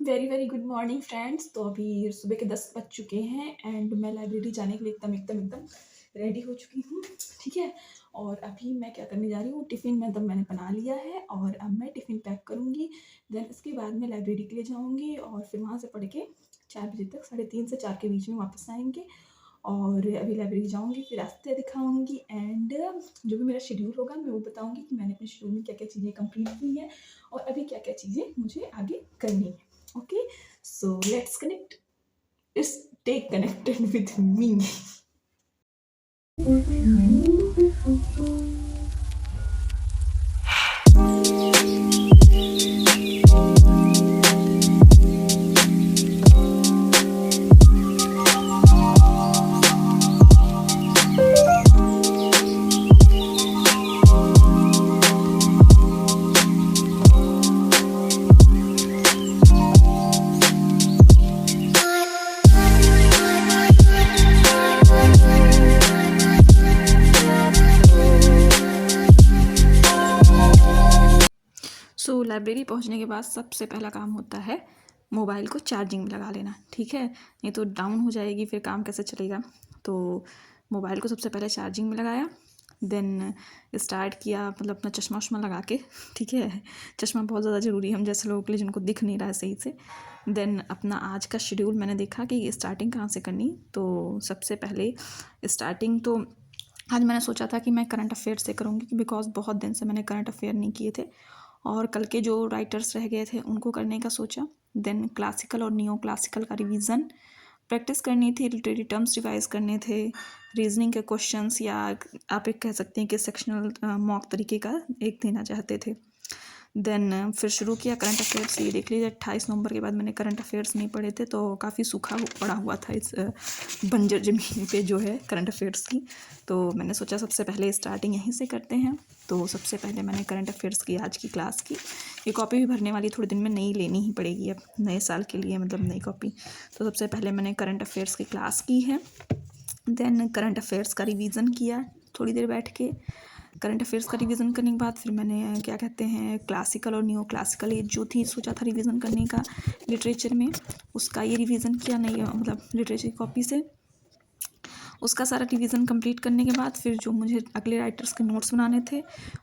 Very very good morning friends. तो अभी सुबह के 10 बज चुके हैं एंड मैं लाइब्रेरी जाने के लिए एकदम एकदम एकदम रेडी हो चुकी हूँ। ठीक है। और अभी मैं क्या करने जा रही हूँ, टिफ़िन मतलब मैंने बना लिया है और अब मैं टिफ़िन पैक करूँगी। देन उसके बाद मैं लाइब्रेरी के लिए जाऊँगी और फिर वहाँ से पढ़ के 4 बजे तक, 3:30 से 4 के बीच में वापस आएंगे। और अभी लाइब्रेरी जाऊँगी, फिर रास्ते दिखाऊँगी एंड जो भी मेरा शेड्यूल होगा मैं वो बताऊँगी कि मैंने अपने शेड्यूल में क्या-क्या चीज़ें कंप्लीट की हैं और अभी क्या-क्या चीज़ें मुझे आगे करनी है। Okay, so let's connect, stay connected with me. So library पहुंचने के बाद सबसे पहला काम होता है मोबाइल को चार्जिंग में लगा लेना। ठीक है, नहीं तो डाउन हो जाएगी, फिर काम कैसे चलेगा। तो मोबाइल को सबसे पहले चार्जिंग में लगाया, देन स्टार्ट किया मतलब अपना चश्मा वश्मा लगा के। ठीक है, चश्मा बहुत ज़्यादा ज़रूरी है हम जैसे लोगों के लिए जिनको दिख नहीं रहा है सही से। देन अपना आज का शेड्यूल मैंने देखा कि स्टार्टिंग कहाँ से करनी। तो सबसे पहले स्टार्टिंग तो आज मैंने सोचा था कि मैं करंट अफेयर से करूँगी, बिकॉज बहुत दिन से मैंने करंट अफेयर नहीं किए थे और कल के जो राइटर्स रह गए थे उनको करने का सोचा। देन क्लासिकल और नियो क्लासिकल का रिवीजन प्रैक्टिस करनी थी, लिटरेरी टर्म्स रिवाइज करने थे, रीजनिंग के क्वेश्चंस या आप एक कह सकते हैं कि सेक्शनल मॉक तरीके का एक देना चाहते थे। देन फिर शुरू किया करंट अफेयर्स। ये देख लीजिए 28 नवंबर के बाद मैंने करंट अफेयर्स नहीं पढ़े थे, तो काफ़ी सूखा पड़ा हुआ था इस बंजर ज़मीन पे जो है करंट अफेयर्स की। तो मैंने सोचा सबसे पहले स्टार्टिंग यहीं से करते हैं। तो सबसे पहले मैंने करंट अफेयर्स की आज की क्लास की। ये कॉपी भी भरने वाली थोड़े दिन में, नई लेनी ही पड़ेगी अब नए साल के लिए, मतलब नई कॉपी। तो सबसे पहले मैंने करंट अफेयर्स की क्लास की है। देन करंट अफेयर्स का रिवीजन किया थोड़ी देर बैठ के। करंट अफेयर्स का रिवीजन करने के बाद फिर मैंने क्या कहते हैं क्लासिकल और न्यू क्लासिकल ये जो थी सोचा था रिवीजन करने का लिटरेचर में, उसका ये रिवीजन किया नहीं मतलब लिटरेचर कॉपी से। उसका सारा रिवीजन कंप्लीट करने के बाद फिर जो मुझे अगले राइटर्स के नोट्स बनाने थे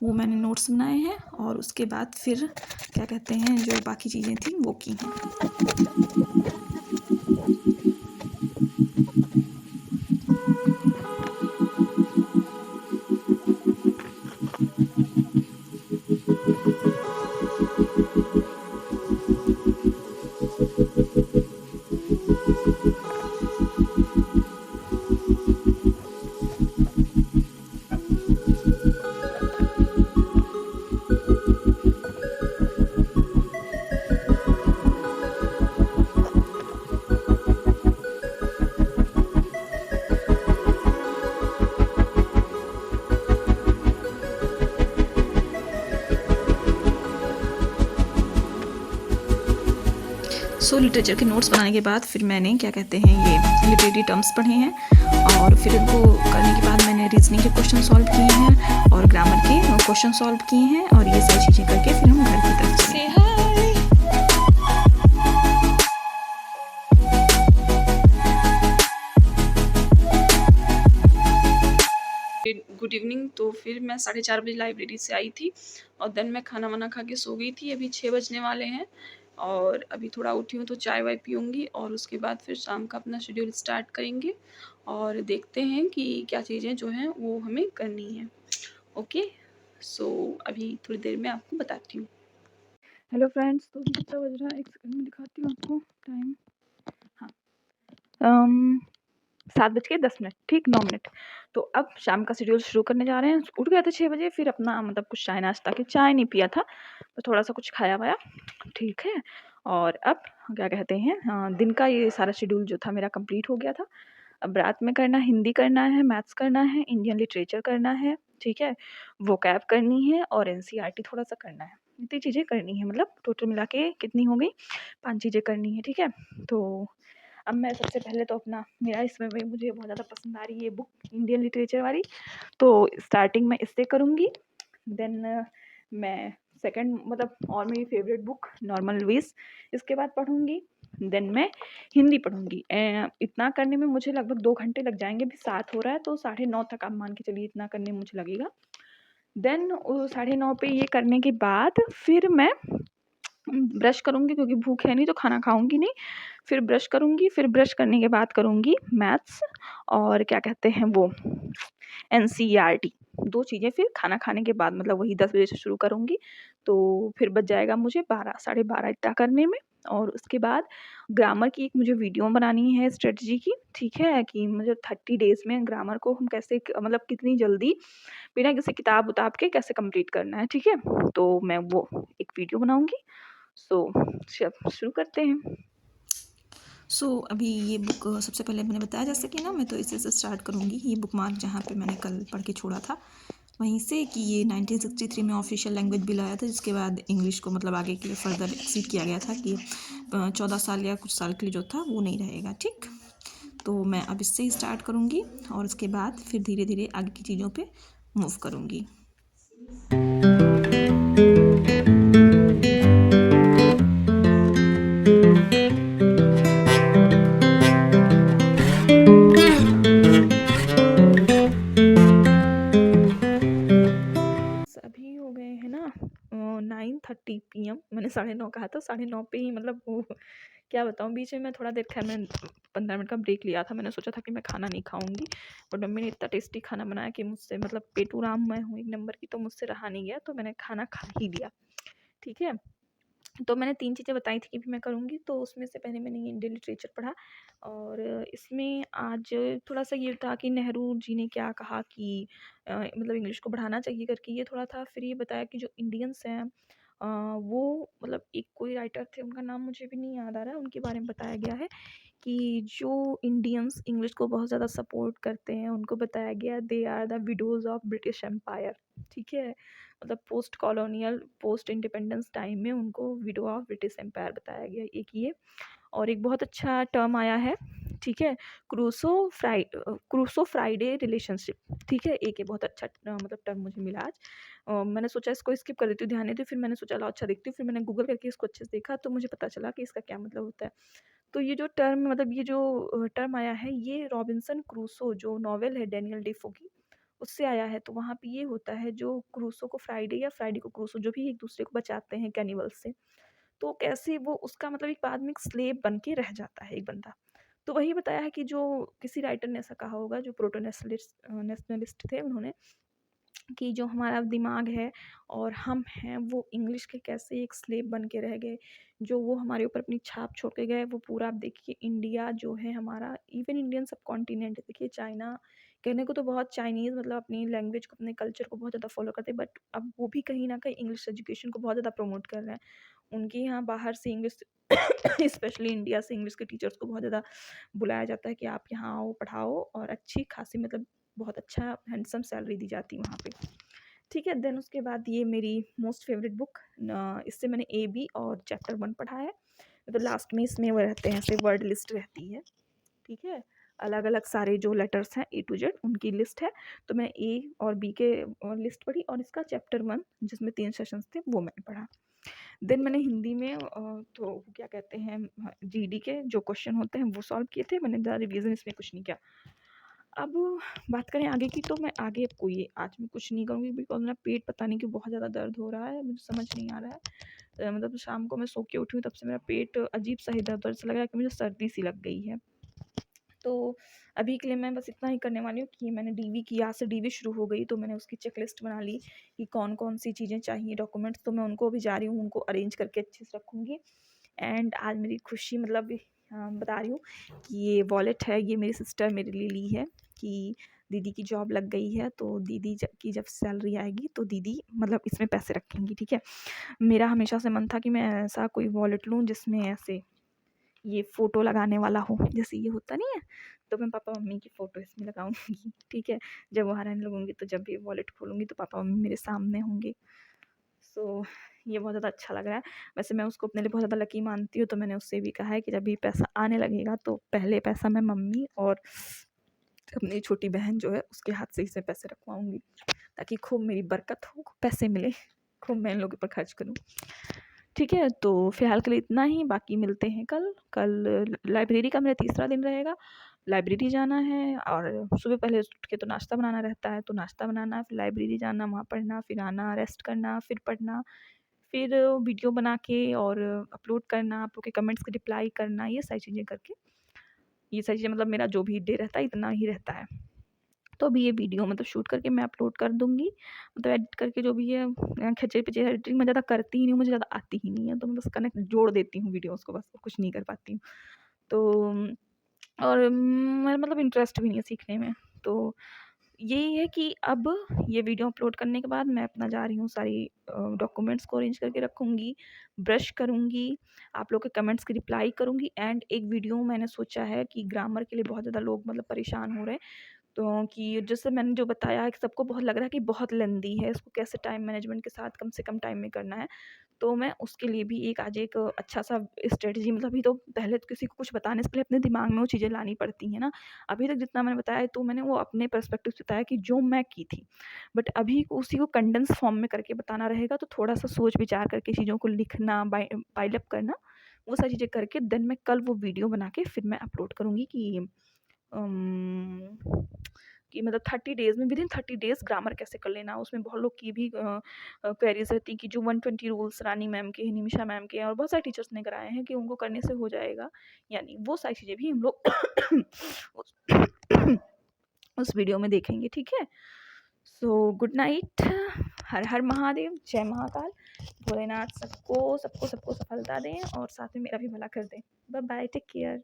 वो मैंने नोट्स बनाए हैं और उसके बाद फिर क्या कहते हैं जो बाकी चीज़ें थी वो की हैं। सो लिटरेचर के नोट्स बनाने के बाद फिर मैंने क्या कहते हैं ये लिटरेरी टर्म्स पढ़े हैं और फिर इनको करने के बाद मैंने रीजनिंग के क्वेश्चन सॉल्व किए हैं और ग्रामर के क्वेश्चन सॉल्व किए हैं और ये सारी चीज़ें करके फिर हम घर की तरफ चले। Good evening. तो फिर मैं 4:30 बजे लाइब्रेरी से आई थी और देन मैं खाना वाना खा के सो गई थी। अभी 6 बजने वाले हैं और अभी थोड़ा उठी हूँ तो चाय वाय पीऊँगी और उसके बाद फिर शाम का अपना शेड्यूल स्टार्ट करेंगे और देखते हैं कि क्या चीज़ें जो हैं वो हमें करनी है। ओके, सो अभी थोड़ी देर में आपको बताती हूँ। हेलो फ्रेंड्स, तो कितना बज रहा है, एक सेकंड में दिखाती हूँ आपको टाइम। हाँ, 7:10, ठीक 9 मिनट। तो अब शाम का शेड्यूल शुरू करने जा रहे हैं। उठ गए थे 6 बजे, फिर अपना मतलब कुछ चाय नाश्ता की, चाय नहीं पिया था तो थोड़ा सा कुछ खाया वाया, ठीक है। और अब क्या कहते हैं दिन का ये सारा शेड्यूल जो था मेरा कंप्लीट हो गया था। अब रात में करना, हिंदी करना है, मैथ्स करना है, इंडियन लिटरेचर करना है, ठीक है, वोकैब करनी है और एनसीईआरटी थोड़ा सा करना है। इतनी चीज़ें करनी है, मतलब टोटल मिला के कितनी हो गई, 5 चीज़ें करनी है, ठीक है। तो अब मैं सबसे पहले तो अपना मेरा इसमें मुझे बहुत ज़्यादा पसंद आ रही है ये बुक इंडियन लिटरेचर वाली, तो स्टार्टिंग मैं इससे करूँगी। देन मैं सेकंड मतलब और मेरी फेवरेट बुक नॉर्मल वेज, इसके बाद पढ़ूँगी। देन मैं हिंदी पढ़ूँगी। इतना करने में मुझे लगभग 2 घंटे लग जाएँगे, अभी 7 हो रहा है तो 9:30 तक आप मान के चलिए इतना करने में मुझे लगेगा। देन 9:30 पे ये करने के बाद फिर मैं ब्रश करूँगी क्योंकि भूख है नहीं तो खाना खाऊँगी नहीं। फिर ब्रश करूँगी, फिर ब्रश करने के बाद करूँगी मैथ्स और क्या कहते हैं वो एनसीईआरटी, 2 चीज़ें फिर खाना खाने के बाद मतलब वही 10 बजे से शुरू करूँगी। तो फिर बज जाएगा मुझे 12 साढ़े 12 इतना करने में। और उसके बाद ग्रामर की एक मुझे वीडियो बनानी है स्ट्रेटजी की, ठीक है? कि मुझे 30 डेज़ में ग्रामर को हम कैसे मतलब कितनी जल्दी बिना किसी किताब-विताब के कैसे कंप्लीट करना है, ठीक है? तो मैं वो एक वीडियो बनाऊँगी। सो शुरू करते हैं। अभी ये बुक सबसे पहले मैंने बताया जैसे कि ना मैं तो इसी से स्टार्ट करूँगी। ये बुकमार्क जहाँ पे मैंने कल पढ़ के छोड़ा था वहीं से कि ये 1963 में ऑफिशियल लैंग्वेज बिल आया था, जिसके बाद इंग्लिश को मतलब आगे के लिए फर्दर एक्सीड किया गया था कि 14 साल या कुछ साल के लिए जो था वो नहीं रहेगा, ठीक। तो मैं अब इससे ही स्टार्ट करूँगी और उसके बाद फिर धीरे धीरे आगे की चीज़ों पे मूव करूँगी। अभी हो गए हैं ना 9:30 PM। मैंने 9:30 कहा था, 9:30 पे ही मतलब वो क्या बताऊँ, बीच में मैं थोड़ा देर खैर मैं 15 मिनट का ब्रेक लिया था। मैंने सोचा था कि मैं खाना नहीं खाऊँगी, बट मम्मी ने इतना टेस्टी खाना बनाया कि मुझसे मतलब पेटू राम मैं हूँ एक नंबर की, तो मुझसे रहा नहीं गया, तो मैंने खाना खा ही लिया, ठीक है। तो मैंने 3 चीज़ें बताई थी कि भी मैं करूँगी, तो उसमें से पहले मैंने ये इंडियन लिटरेचर पढ़ा और इसमें आज थोड़ा-सा ये था कि नेहरू जी ने क्या कहा कि मतलब इंग्लिश को बढ़ाना चाहिए करके ये थोड़ा था। फिर ये बताया कि जो इंडियंस हैं वो मतलब एक कोई राइटर थे, उनका नाम मुझे भी नहीं याद आ रहा है, उनके बारे में बताया गया है कि जो इंडियंस इंग्लिश को बहुत ज़्यादा सपोर्ट करते हैं, उनको बताया गया they are the widows of British empire, ठीक है? मतलब post colonial, post independence time में उनको विडो ऑफ ब्रिटिश एम्पायर बताया गया, एक ये। और एक बहुत अच्छा टर्म आया है, ठीक है? क्रूसो फ्राइडे रिलेशनशिप, ठीक है? एक ये बहुत अच्छा मतलब टर्म मुझे मिला आज। मैंने सोचा इसको स्किप कर देती हूँ, ध्यान नहीं दी, फिर मैंने सोचा लाओ अच्छा देखती हूँ, फिर मैंने गूगल करके इसको अच्छे से देखा तो मुझे पता चला कि इसका क्या मतलब होता है। तो ये जो टर्म मतलब ये जो टर्म आया है, ये रॉबिन्सन क्रूसो जो नॉवेल है डैनियल डेफो की, उससे आया है। तो वहाँ पे ये होता है जो क्रूसो को फ्राइडे या फ्राइडे को क्रूसो जो भी एक दूसरे को बचाते हैं कैनिबल्स से, तो कैसे वो उसका मतलब एक बाद में एक स्लेव बन के रह जाता है एक बंदा। तो वही बताया है कि जो किसी राइटर ने ऐसा कहा होगा, जो प्रोटो नेशनलिस्ट थे, उन्होंने कि जो हमारा दिमाग है और हम हैं वो इंग्लिश के कैसे एक स्लेव बन के रह गए, जो वो हमारे ऊपर अपनी छाप छोड़ के गए। वो पूरा आप देखिए इंडिया जो है हमारा, इवन इंडियन सब कॉन्टिनेंट देखिए, चाइना कहने को तो बहुत चाइनीज़ मतलब अपनी लैंग्वेज को अपने कल्चर को बहुत ज़्यादा फॉलो करते हैं, बट अब वो भी कहीं ना कहीं इंग्लिश एजुकेशन को बहुत ज़्यादा प्रमोट कर रहे हैं। उनके यहाँ बाहर से इंग्लिश स्पेशली इंडिया से इंग्लिश के टीचर्स को बहुत ज़्यादा बुलाया जाता है कि आप यहाँ आओ पढ़ाओ, और अच्छी खासी मतलब बहुत अच्छा हैंडसम सैलरी दी जाती है वहाँ पे, ठीक है। देन उसके बाद ये मेरी मोस्ट फेवरेट बुक, इससे मैंने ए बी और चैप्टर 1 पढ़ा है। तो लास्ट में इसमें वो रहते हैं, ऐसे वर्ड लिस्ट रहती है, ठीक है। अलग अलग सारे जो लेटर्स हैं ए टू जेड उनकी लिस्ट है। तो मैं ए और बी के लिस्ट पढ़ी और इसका चैप्टर 1 जिसमें 3 सेशंस थे वो मैंने पढ़ा। देन मैंने हिंदी में तो क्या कहते हैं जीडी के जो क्वेश्चन होते हैं वो सॉल्व किए थे। मैंने ज़्यादा रिवीजन इसमें कुछ नहीं किया। अब बात करें आगे की, तो मैं आगे अब कोई आज मैं कुछ नहीं करूँगी बिकॉज़ मेरा पेट पता नहीं क्यों बहुत ज़्यादा दर्द हो रहा है, मुझे समझ नहीं आ रहा है। मतलब शाम को मैं सो के उठी हूँ तब से मेरा पेट अजीब-सा ही दर्द, ऐसा लग रहा है कि मुझे सर्दी-सी लग गई है। तो अभी के लिए मैं बस इतना ही करने वाली हूँ कि मैंने डीवी की, आज से डीवी शुरू हो गई तो मैंने उसकी चेकलिस्ट बना ली कि कौन-कौन सी चीज़ें चाहिए डॉक्यूमेंट्स, तो मैं उनको अभी जा रही हूँ, उनको अरेंज करके अच्छे से रखूँगी। एंड आज मेरी खुशी मतलब बता रही हूँ कि ये वॉलेट है, ये मेरी सिस्टर मेरे लिए ली है कि दीदी की जॉब लग गई है, तो दीदी जब सैलरी आएगी तो दीदी मतलब इसमें पैसे रखेंगी, ठीक है। मेरा हमेशा से मन था कि मैं ऐसा कोई वॉलेट लूँ जिसमें ऐसे ये फ़ोटो लगाने वाला हो, जैसे ये होता नहीं है, तो मैं पापा मम्मी की फ़ोटो इसमें लगाऊँगी, ठीक है। जब वहाँ रहने लगूँगी तो जब भी वॉलेट खोलूँगी तो पापा मम्मी मेरे सामने होंगे। सो ये बहुत ज़्यादा अच्छा लग रहा है। वैसे मैं उसको अपने लिए बहुत ज़्यादा लकी मानती हूँ, तो मैंने उससे भी कहा है कि जब ये पैसा आने लगेगा तो पहले पैसा मैं मम्मी और अपनी छोटी बहन जो है उसके हाथ से ही से पैसे रखवाऊँगी, ताकि खूब मेरी बरकत हो, पैसे मिले। खूब मैं इन लोगों के ऊपर खर्च करूँ। ठीक है, तो फ़िलहाल के लिए इतना ही, बाकी मिलते हैं कल। कल लाइब्रेरी का मेरा तीसरा दिन रहेगा। लाइब्रेरी जाना है और सुबह पहले उठ के तो नाश्ता बनाना रहता है, तो नाश्ता बनाना, फिर लाइब्रेरी जाना, वहाँ पढ़ना, फिर आना, रेस्ट करना, फिर पढ़ना, फिर वीडियो बना के और अपलोड करना, आप लोग के कमेंट्स के रिप्लाई करना, ये सारी चीज़ें करके, ये सारी चीज़ें मतलब मेरा जो भी डे रहता है इतना ही रहता है। तो अभी ये वीडियो मतलब शूट करके मैं अपलोड कर दूँगी, मतलब एडिट करके जो भी है खींचे-पिचे एडिटिंग मैं ज़्यादा करती ही नहीं हूँ, मुझे ज़्यादा आती ही नहीं है, तो मैं बस कनेक्ट जोड़ देती हूँ वीडियोज़ को, बस और कुछ नहीं कर पाती हूँ। तो और मेरा मतलब इंटरेस्ट भी नहीं है सीखने में। तो यही है कि अब ये वीडियो अपलोड करने के बाद मैं अपना जा रही हूँ सारी डॉक्यूमेंट्स को अरेंज करके रखूँगी, ब्रश करूँगी, आप लोग के कमेंट्स की रिप्लाई करूँगी एंड एक वीडियो मैंने सोचा है कि ग्रामर के लिए बहुत ज़्यादा लोग मतलब परेशान हो रहे हैं। तो कि जैसे मैंने जो बताया है कि सबको बहुत लग रहा है कि बहुत लेंदी है, इसको कैसे टाइम मैनेजमेंट के साथ कम से कम टाइम में करना है। तो मैं उसके लिए भी एक आज एक अच्छा-सा स्ट्रैटेजी मतलब अभी तो पहले तो किसी को कुछ बताने से पहले अपने दिमाग में वो चीज़ें लानी पड़ती हैं ना। अभी तक जितना मैंने बताया तो मैंने वो अपने पर्सपेक्टिव से बताया कि जो मैं की थी। बट अभी उसी को कंडेंस फॉर्म में करके बताना रहेगा तो थोड़ा-सा सोच-विचार करके चीज़ों को लिखना, पाइल अप करना, वो सारी चीज़ें करके देन मैं कल वो वीडियो बना के फिर मैं अपलोड करूँगी अम, कि मतलब 30 डेज़ में विदिन 30 डेज़ ग्रामर कैसे कर लेना। उसमें बहुत लोग की भी क्वेरीज़ रहती हैं कि जो 120 रूल्स रानी मैम के, निमिषा मैम के और बहुत सारे टीचर्स ने कराए हैं कि उनको करने से हो जाएगा। यानी वो सारी चीज़ें भी हम लोग उस उस वीडियो में देखेंगे, ठीक है? सो गुड नाइट, हर हर महादेव, जय महाकाल, भोलेनाथ सबको सबको सबको सफलता दें और साथ में मेरा भी भला कर दें। Bye bye, take care.